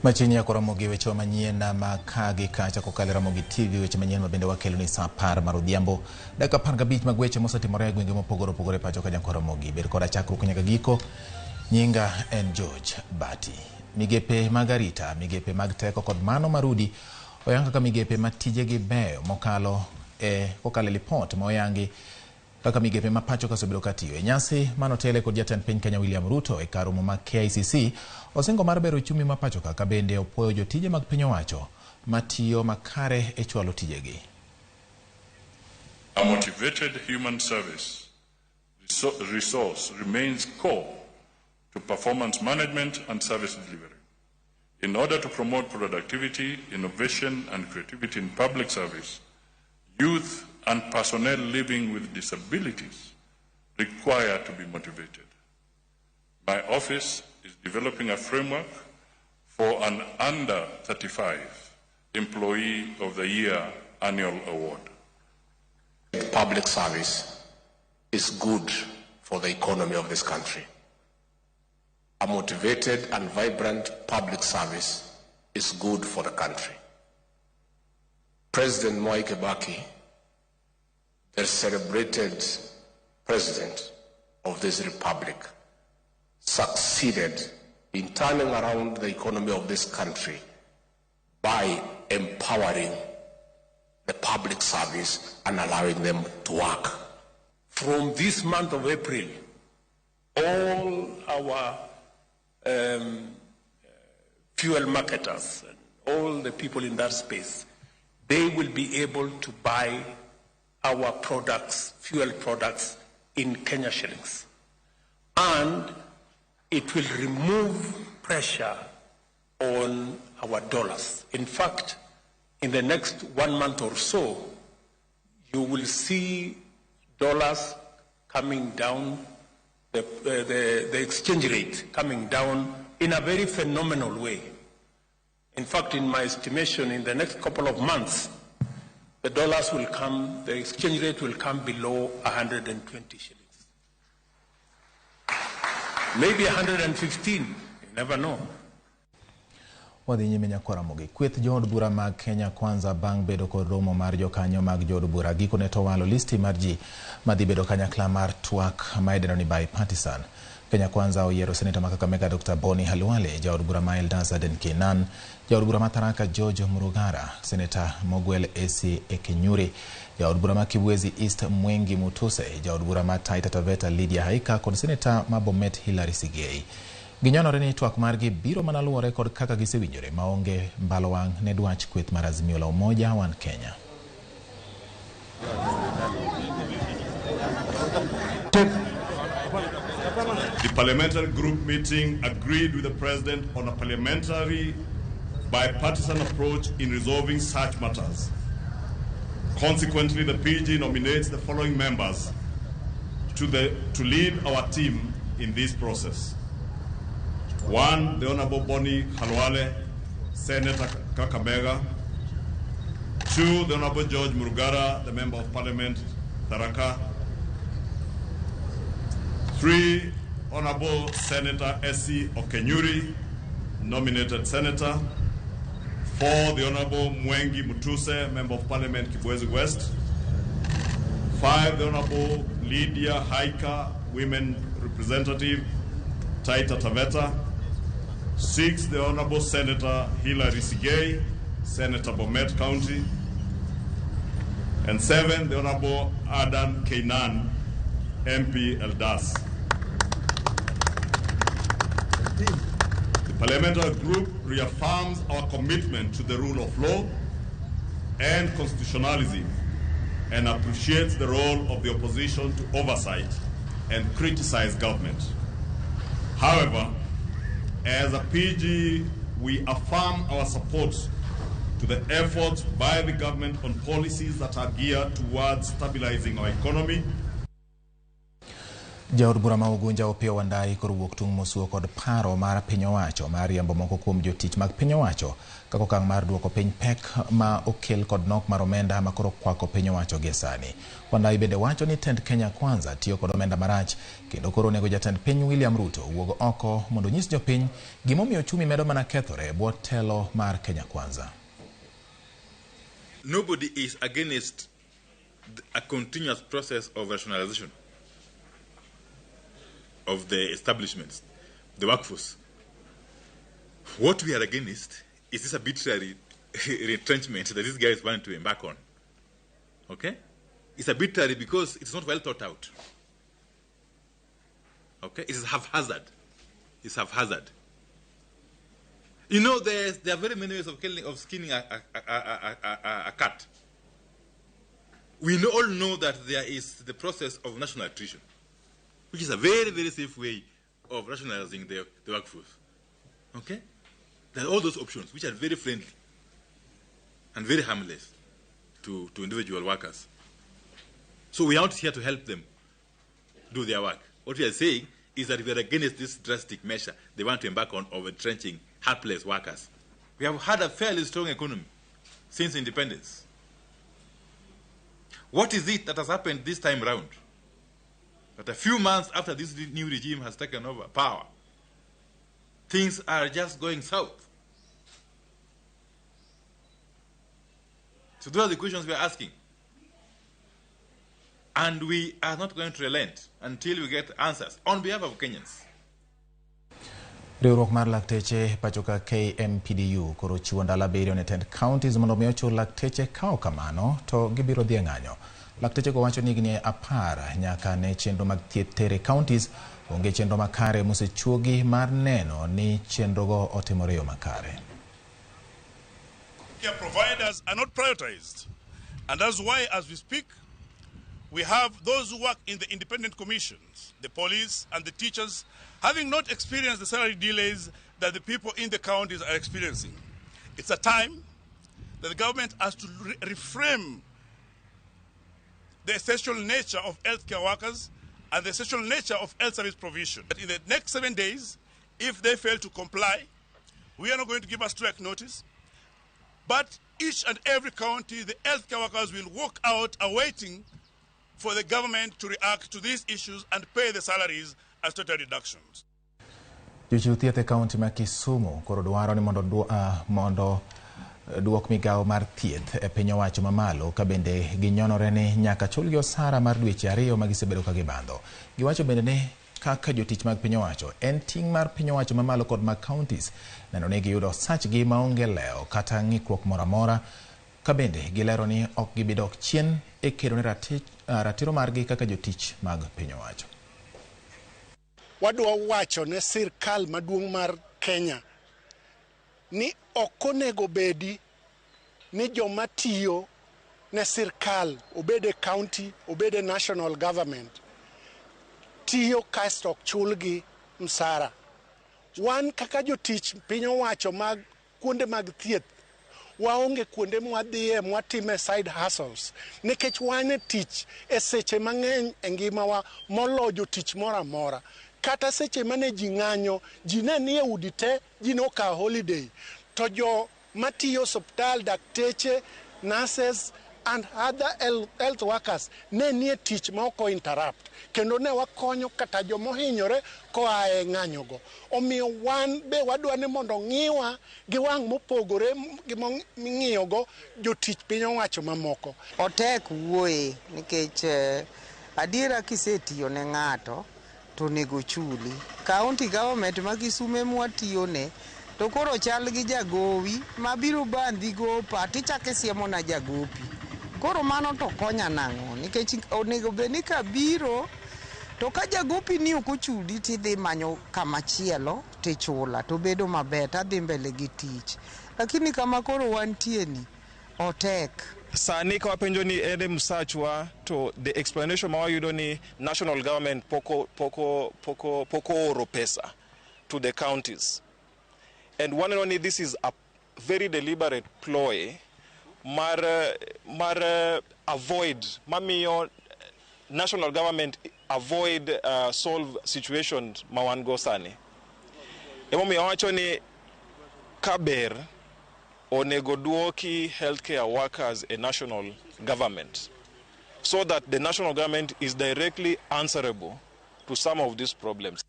Machini ya Ramogi weche manyien na makagi kacha kokale Ramogi TV weche manyien mabende wakelo ni saa 10 mar odhiambo dakika 15 mag weche mosetimore gwenge mopogore opogore pacho ka Ramogi ber koda chakruok nyaka giko. Nyinga en George Bati. Migepe Margarita, migepe mag teko kod mano marudi oyanga ka migepe matijegi beyo mokalo kokale lipot moyangi kaka migepe mapacho kasebedo katiyo. Nyasi manotele kod jatend piny Kenya William Ruto karomo ma KICC osingo mar bero chumi mapacho kaka bende opuoyo jotije mag piny owacho matiyo makare chwalo tijegi. A motivated human service resource remains core to performance management and service delivery. In order to promote productivity, innovation, and creativity in public service, youth and personnel living with disabilities require to be motivated. My office is developing a framework for an under 35 Employee of the Year annual award. Public service is good for the economy of this country. A motivated and vibrant public service is good for the country. President Mwai Kibaki, the celebrated president of this republic, succeeded in turning around the economy of this country by empowering the public service and allowing them to work. From this month of April, all our fuel marketers and all the people in that space, they will be able to buy our products, fuel products, in Kenya shillings. And it will remove pressure on our dollars. In fact, in the next 1 month or so, you will see dollars coming down, the exchange rate coming down in a very phenomenal way. In fact, in my estimation, in the next couple of months, the dollars will come, the exchange rate will come below 120 shillings. Maybe 115, you never know. Wadhi nyime nyako Ramogi. Kweth jood bura mag Kenya Kwanza bang' bedo kod romo mar jokanyo mag jood bura gikone to walo listi mar ji madhi bedo kanyakla mar twak maideno ni bipartisan. Kenya Kwanza oyiero seneta ma Kakamega Dr. Boni Halwale, jaod bura ma Eldas Aden Kenan, jaod bura ma Tharaka George Murugara, seneta Mogwel AC Ekenyuri, jaod bura ma Kibwezi East Mwengi Mutuse, jaod bura ma Taita Taveta Lydia Haika kod seneta ma Bomet Hilary Sigei. Ginyonore ni twak margi biro mana luwore kod kaka gisewinjore maonge mbalo wang' ne dwach kweth mar Azimio la Umoja One Kenya. The parliamentary group meeting agreed with the president on a parliamentary bipartisan approach in resolving such matters. Consequently, the PG nominates the following members to lead our team in this process. 1, the Honorable Boni Halwale, Senator Kakamega. 2, the Honorable George Murugara, the Member of Parliament, Tharaka. 3, Honorable Senator S.C. Okenyuri, nominated Senator. 4, the Honorable Mwengi Mutuse, Member of Parliament, Kibwezi West. 5, the Honorable Lydia Haika, Women Representative, Taita Taveta. 6, the Honorable Senator Hilary Sigei, Senator Bomet County. And 7, the Honorable Adan Kenan, MP Eldas. The parliamentary group reaffirms our commitment to the rule of law and constitutionalism and appreciates the role of the opposition to oversight and criticize government. However, as a PG, we affirm our support to the efforts by the government on policies that are geared towards stabilizing our economy. Jaod bura ma Ugunja Opiyo Wandayi koro wuok tung' mosuo kod paro mar piny owacho mar riembo moko kuom jotich mag piny owacho kaka okang' mar duoko piny pek ma okel kod nok mar omenda ma koro kwako piny owacho gie sani. Wandayi bende wacho ni tend Kenya Kwanza tiyo kod omenda marach kendo koro onego jatend piny William Ruto wuog oko mondo nyis jopiny gimomiyo ochumi medo mana kethore e bwo telo mar Kenya Kwanza. Nobody is against a continuous process of rationalization of the establishments, the workforce. What we are against is this arbitrary retrenchment that these guys want to embark on. Okay? It's arbitrary because it's not well thought out. Okay? It is haphazard. It's haphazard. You know, there are very many ways of skinning a cat. We all know that there is the process of national attrition, which is a very, very safe way of rationalizing the workforce. Okay? There are all those options, which are very friendly and very harmless to individual workers. So we are out here to help them do their work. What we are saying is that we are against this drastic measure they want to embark on of entrenching helpless workers. We have had a fairly strong economy since independence. What is it that has happened this time round? That a few months after this new regime has taken over power, things are just going south. So those are the questions we are asking. And we are not going to relent until we get answers on behalf of Kenyans. Riwruok mar lakteche pachoka KMPDU koro chiwo ndalo 7 ne tend counties mondo omi ochul lakteche kao kamano to gibiro dhi ng'anyo. Lakteche go wacho ni higni 10 nyaka ne chenro mag thieth tere counties onge chenro makare mosechuogi mar neno ni chenro go otimore yo makare. Care providers are not prioritized, and that's why, as we speak, we have those who work in the independent commissions, the police and the teachers, having not experienced the salary delays that the people in the counties are experiencing. It's a time that the government has to reframe the essential nature of healthcare workers and the essential nature of health service provision. But in the next 7 days, if they fail to comply, we are not going to give a strike notice, but each and every county, the healthcare workers will walk out awaiting for the government to react to these issues and pay the salaries as total reductions. Jochiw thieth e kaunti ma Kisumu koro dwaro ni mondo duok migawo mar thieth e piny owacho mamalo ka bende ginyonore ni nyaka chulgi osara mar dweche 2 ma gisebedo ka gibandho. Giwacho bende ni kaka jotich mag piny owacho en ting' mar piny owacho mamalo kod mag counties neno ni giyudo sachgi maonge leo kata ng'ikruok moro amora, ka bende gilero ni ok gibidok chien e kedo ne ratiro margi kaka jotich mag piny owacho. Wadwa wacho ne sirkal maduong' mar Kenya ni ok onego bedi ni joma tiyo ne sirkal, obede county, obede national government, tiyo kasto ok chulgi msara. Wan kaka jotich piny owacho mag kuonde mag thieth waonge kuonde mwadhiye mwatime side hustles nikech wane tich e seche mang'eny e ngimawa molo jotich mora mora. Kata seche mane ji ng'anyo, ji ne nie udi te, ji noka holiday. To jo matiyo hospital, dakteche, nurses and other health workers ne nie tich ma oko interrupt. Kendo ne wakonyo kata jo mohinyore koa e ng'anyogo. Omiyo wan be wadwa ni mondo ng'iwa gi wang' mopogore gi ming'iyogo jotich piny owacho mamoko. Otek wuoye nikech adiera kisetiyo ne ng'ato to nego chuli. County government ma Kisumu mwatiyone to koro chal gi jagowi mabiro bandhi gopa tichake siemo na jagopi. Koro mano to konya nang'o nikech onego beni kabiro to ka jagopi ni ok ochuli tidhi manyo kamachielo tichula to bedo maber tadhi mbele gi tich. Lakini kama koro wantie ni otek. Sani ka wapenjo ni ene msachwa to the explanation ma wayudo ni national government poko oro pesa to the counties. And one and only this is a very deliberate ploy mar avoid mamiyo national government avoid solve situations mawango sani. Emomi awacho ni kaber onego duoki healthcare workers a national government so that the national government is directly answerable to some of these problems.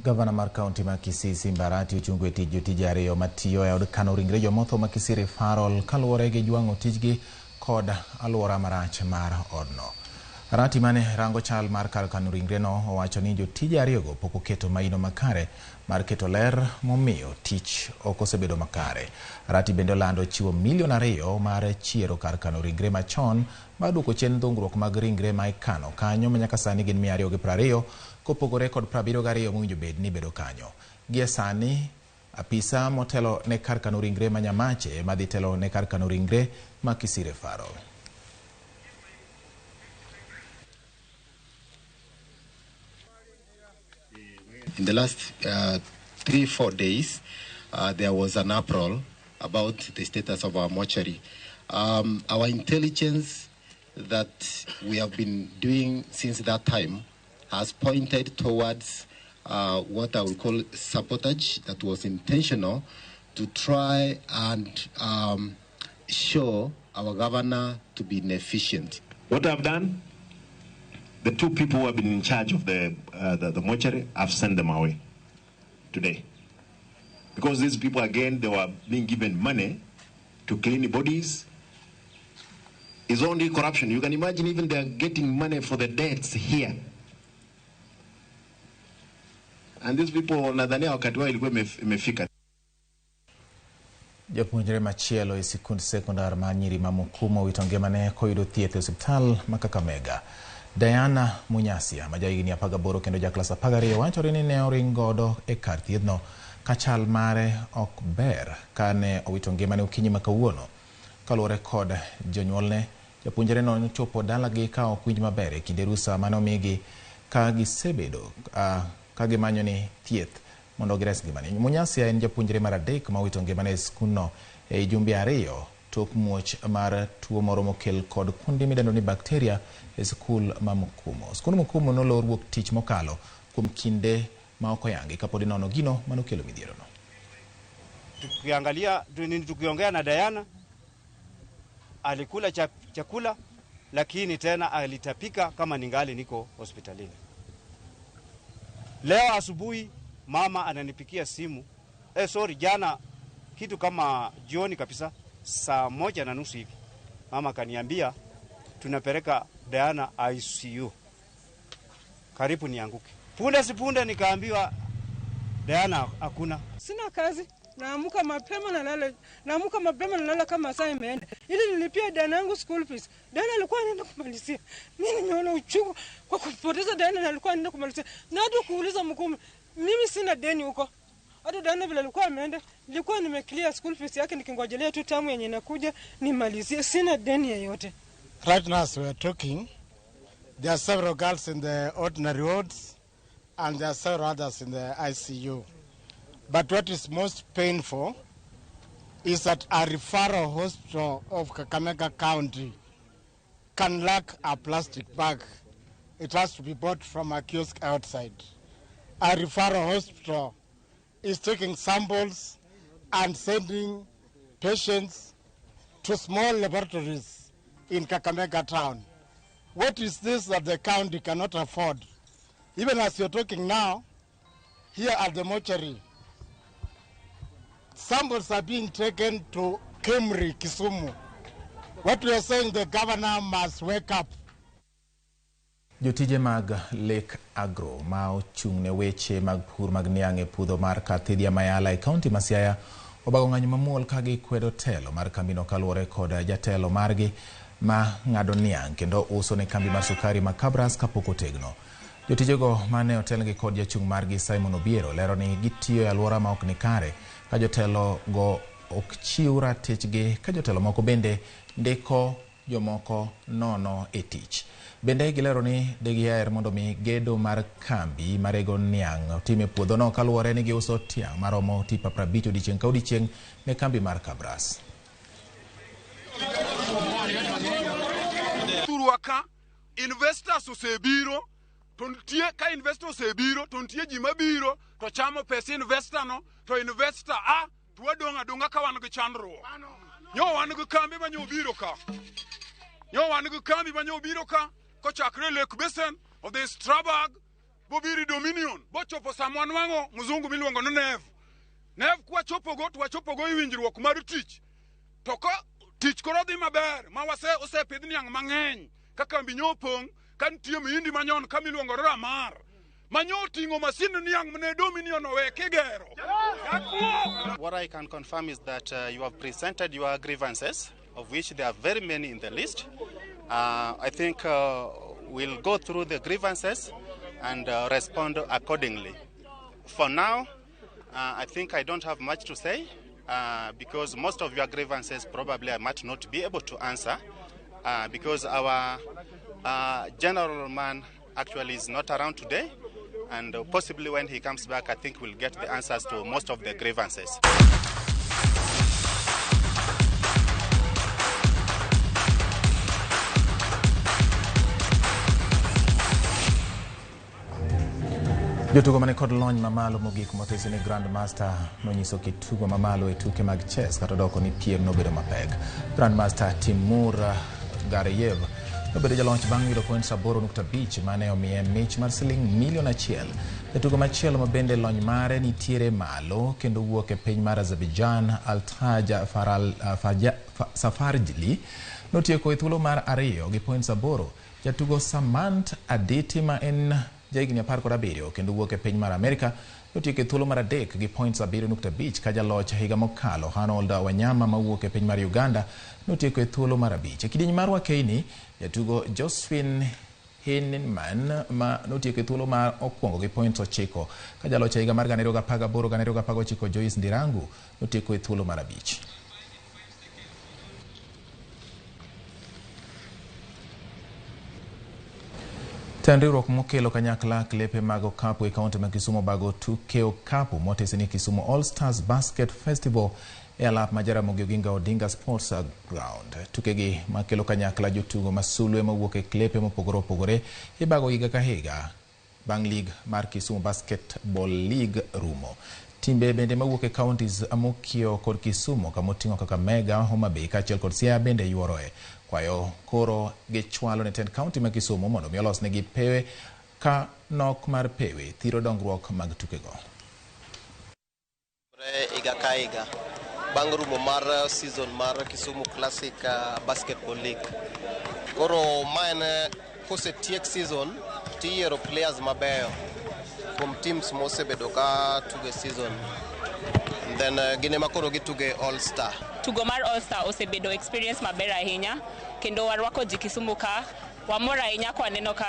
Gavana mar kaunti ma Kisii Simbarati ochungo tij jotije ariyo matiyo e od kano ringre jomotho ma Kisii Referral kaluwore gi jwang'o tijgi kod alwora marach mar odno. Arati mane rango chal mar kar kano ringre no owacho ni jotije ariyogo pok oketo maino makare mar keto ler momiyo tich ok osebedo makare. Arati bende olando chiwo $2 million mar chiero kar kano ringre machon mar duoko chien dhungruok mag ringre ma ikano kanyo manyaka sani gin 220 kopogore kod 72 mowinjo bed ni bedo kanyo. Gie sani apisa motelo ne kar kano ringre ma Nyamache madhi telo ne kar kano ringre ma Kisii Referral. In the last 3-4 days, there was an uproar about the status of our mortuary. Our intelligence that we have been doing since that time has pointed towards what I would call sabotage that was intentional to try and show our governor to be inefficient. What I've done, the 2 people who have been in charge of the mortuary, I've sent them away today. Because these people, again, they were being given money to clean the bodies. It's only corruption. You can imagine even they are getting money for the deaths here. And these people, nadhani wakati wao ilikuwa imefika. Japuonjre machielo e sikund sekondar ma Nyiri ma Mukumo witonge mane koyudo thieth e osiptal ma Kakamega. Diana Munyasia ma jahigni 18 kendo jaklas 12 wachore ni ne oringodo e kar thiedhno ka chal mare ok ber kane owito ngimane okinyi ma kawuono. Kaluwore kod jonyuolne, japuonjre no chopo dalagi ka ok winj maber e kinde rusa mane omigi ka gisebedo ka gimanyo ni thieth mondo gires ngimane. Munyasia en japuonjre mar adek ma owito ngimane e skundno e jumbe 2 tok muoch mar tuo moro mokel kod kundi midendo ni bakteria e skul ma Mukumo. Skul Mukumo nolor wuok tich mokalo kuom kinde ma ok oyangi kapod nono gino manokelo midhiero no. Tukiongea na Diana alikula chakula lakini tena alitapika kama ningali niko hospitalini. Leo asubuhi mama ananipikia simu. Jana kitu kama jioni kabisa saa 1:30 hivi. Mama kaniambia tunapeleka Diana ICU. Karibu nianguke. Punde sipunde nikaambiwa Diana hakuna. Sina kazi. Naamuka mapema na lala kama saa imeenda. Ili nilipia Diana yangu school fees. Diana alikuwa anaenda kumalizia. Mimi nimeona uchungu kwa kupoteza Diana na alikuwa anaenda kumalizia. Na hata kuuliza Mukumo, mimi sina deni huko. Hata Diana vile alikuwa ameenda, nilikuwa nimeclear school fees yake nikingojelea tu tamu yenye inakuja nimalizie, sina deni yoyote. Right now as we are talking, there are several girls in the ordinary wards and there are several others in the ICU. But what is most painful is that a referral hospital of Kakamega County can lack a plastic bag. It has to be bought from a kiosk outside. A referral hospital is taking samples and sending patients to small laboratories in Kakamega town. What is this that the county cannot afford? Even as you're talking now, here at the mortuary, samples are being taken to Kemri, Kisumu. What we are saying, the governor must wake up. Jotije mag Lake Agro ma ochung' ne weche mag pur mag niang' e puodho mar Kathidhia Mayala e kaunti ma Siaya obago ng'anyo mamuol ka gikwedo telo mar kambino kaluwore kod jatelo margi ma ng'ado niang' kendo uso ne kambi mar sukari ma Kabras kapok otegno. Jotijego mane otelgi kod jachung' margi Simon Obiero lero ni gitiyo e alwora ma ok ni kare ka jotelo go ok chiw ratechgi ka jotelo moko bende ndiko jomoko nono e tich. Bende gilero ni degiher mondo mi gedo mar kambi marego niang' time puodho no kaluwore ni giuso tiang' maromo tipa 50 odiechieng' ka odiechieng' ne kambi mar Kabras. Turuaka investors osebiro to nitie ka investor osebiro to nitie ji mabiro to chamo pesa investor no to investor to adonga ka wan gi chandruok nyo wan gi kambi ma nyobiro ka kochakre Lake Basin of the Strabag bobiri Dominion bochopo samwan wango mzungu miluongo no Nev kwa chopo go iwinjruok mar tich to ko tich koro dhi maber ma osepidh niang' mang'eny kaka mbinyo pong kan tie mindi manyon kamiluongo Ramar manyo tingo masin niang' mne Dominion owe kigero. What I can confirm is that you have presented your grievances, of which there are very many in the list. I think we'll go through the grievances and respond accordingly. For now, I think I don't have much to say because most of your grievances probably I might not be able to answer because our general man actually is not around today, and possibly when he comes back, I think we'll get the answers to most of the grievances. Jotugo mane kod lony mamalo mogik motesi ni Grand Master nonyiso kitugo mamalo e tuke mag chess kata doko ni piem nobedo mapek. Grand Master Timur Gareyev nobedo jalony bang' yudo points 8.5 mane omiye mich mar siling $1,000,000. Jatugo machielo mabende lony mare nitiere malo kendo wuok e piny mar Azerbaijan Altaj Safarjli notieko e thuolo mar 2 gi points 8. Jatugo Samant Aditi ma en jahigni 17 kendo wuok e piny mar Amerika notieko e thuolo mar 3 gi points 7.5 ka jaloch higa mokalo Hanold Wanyama mawuok e piny mar Uganda notieko e thuolo mar 5. E kidieny mar wakeini jatugo Josephine Hinman ma notieko e thuolo mar okwongo gi points 9 ka jaloch higa mar 2018 Joyce Ndirangu notieko e thuolo mar 5. Riwruok mokelo kanyakla klepe mag okapu e kaunti ma Kisumu bago tuke okapu motesi ni Kisumu All Stars Basket Festival e alap ma Jaramogi Oginga Odinga Sports Ground. Tukegi makelo kanyakla jotugo masulwe mawuok e klepe mopogore opogore ibago higa ka higa bang' lig mar Kisumu Basketball League rumo. Timbe bende mawuok e counties Amokio kod Kisumu kamoting'o kaka Mega, Homa Bay kaachiel kod Siaya bende yuoroe. Kwayo koro gichwalo ne tend kaunti ma Kisumu mondo mi olos negi pewe ka nok mar pewe thiro dongruok mag tukego. Iga ka iga bang' rumo mar season mar Kisumu Classic Basketball League. Koro maen kosetiek season tiyiero players mabeyo kuom teams mosebedo ka tuge season. And then gine makoro gituge All Star. Tugo mar All Star osebedo experience maber ahinya kendo warwako ji Kisumu ka wamor ahinya kwa neno ka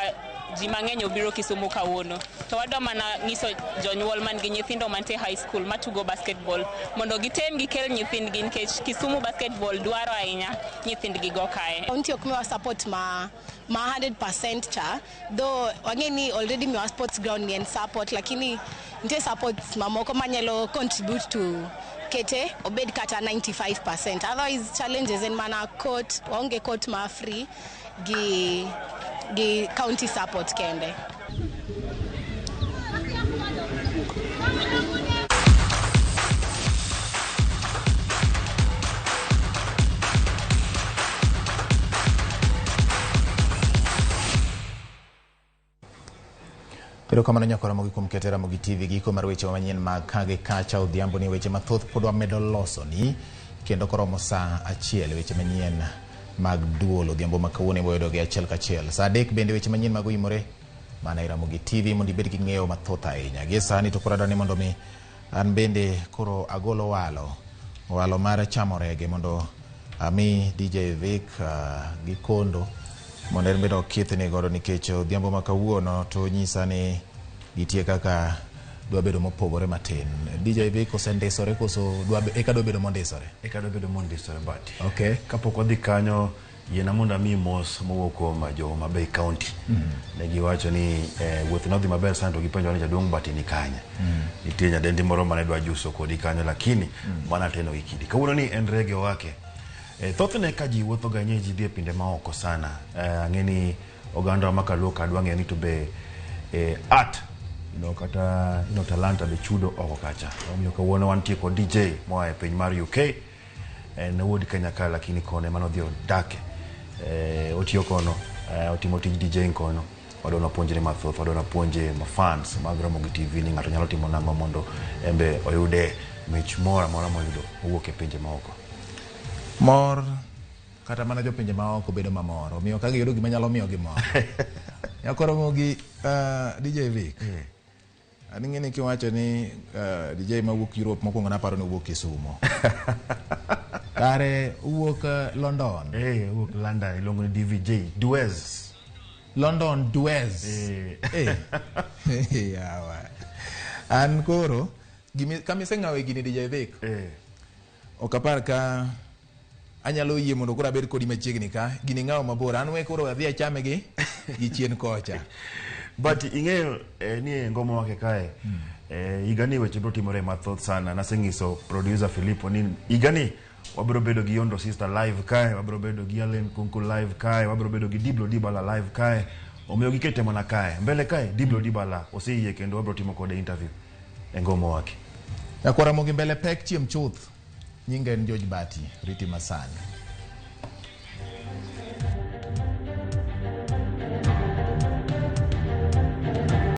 ji mang'eny obiro Kisumu kawuono. To wadwa mana nyiso jonyuol man gi nyithindo mantie high school matugo basketball mondo gitem gikel nyithindgi nikech Kisumu basketball dwaro ahinya nyithindgi go kae. Kaunti ok miwa support ma 100% cha, though wangeni already miwa sports ground ni and support, lakini nite support mamoko manyalo contribute to kete obed kata 95%. Otherwise challenges en mana court, waonge court ma free gi county support kende. Pero kamano nyakora mogi kuom keto Ramogi TV giko mar weche manyien mag kage kacha odhiambo ni weche mathoth pod wamedo loso ni kendo koromo saa 1 weche manyien mag duol odhiambo ma kawuono iboyodo gi achiel kachiel. Saa 3 bende weche manyien mag uimore mana Ramogi TV mondo ibed gi ng'eyo mathoth ahinya. Gi sani to koro dani mondo mi an bende koro agolo walo mar chamo rege mondo ami DJ Vic gi Kondo mondo en bedo kithni godo nikech odhiambo ma kawuono to nyisa ni nitie kaka dwa bedo mopogore matin. DJ Vic osendesore koso dwa bedo mondisore? Eka dwa bedo mondisore but. Okay. Kapok wadhi kanyo yena mondo ami mos mowuok kuom jo Homa Bay County. Ne giwacho ni wuoth nodhi maber sana to gipenjo ni jaduong' but ni kanya. Nitie nyadendi moro mane dwa juso kodi kanyo lakini mana teno ikidi. Kawuono ni en rege wake. Thothne ka ji wuotho ga nye ji dhi e pinde ma oko sana. Ang'eni oganda makaluo kadwa ng'eyo ni to be art kata talanta be chudo oko kacha. Omiyo kawuono wantie kod DJ moa e piny mar UK en wuod Kenya ka lakini kone mano dhi odake otiyo kono otimo tij DJ kono wadona puonjre mathoth wadona puonje mafans mag Ramogi TV ni ng'ato nyalo timo nang'o mondo embe oyude mich mora moyudo owuok e pinje maoko. Mor kata mana jo pinje maoko bedo mamor omiyo ka giyudo gima nyalo miyo gimor. Nyako Ramogi DJ Vic. Ani ng'eni kiwacho ni DJ mawuok Europe mokwongo naparo ni owuok Kisumo. Kare owuok London. Owuok London iluongo ni DVJ Duez. London Duez. Yawa. An koro kamiseng'awe gini DJ Vic. Okapar ka anyalo yie mondo koro abed kodi machiegni ka gini ng'awo mabor an we koro adhi achame gi chien kocha. But ing'eyo ni ngoma wake kae igani weche bro timore mathoth sana. Naseng'iso producer Filippo ni igani wabro bedo gi Yondo Sister live kae, wabro bedo gi Allen Kunku live kae, wabro bedo gi Diblo Dibala live kae. Omiyo gikete mana kae mbele kae Diblo Dibala oseyie kendo wabro timo kode interview e ngoma wake. Nyako Ramogi mbele pek chiem chuth nyinge en George Bati Riti Masani.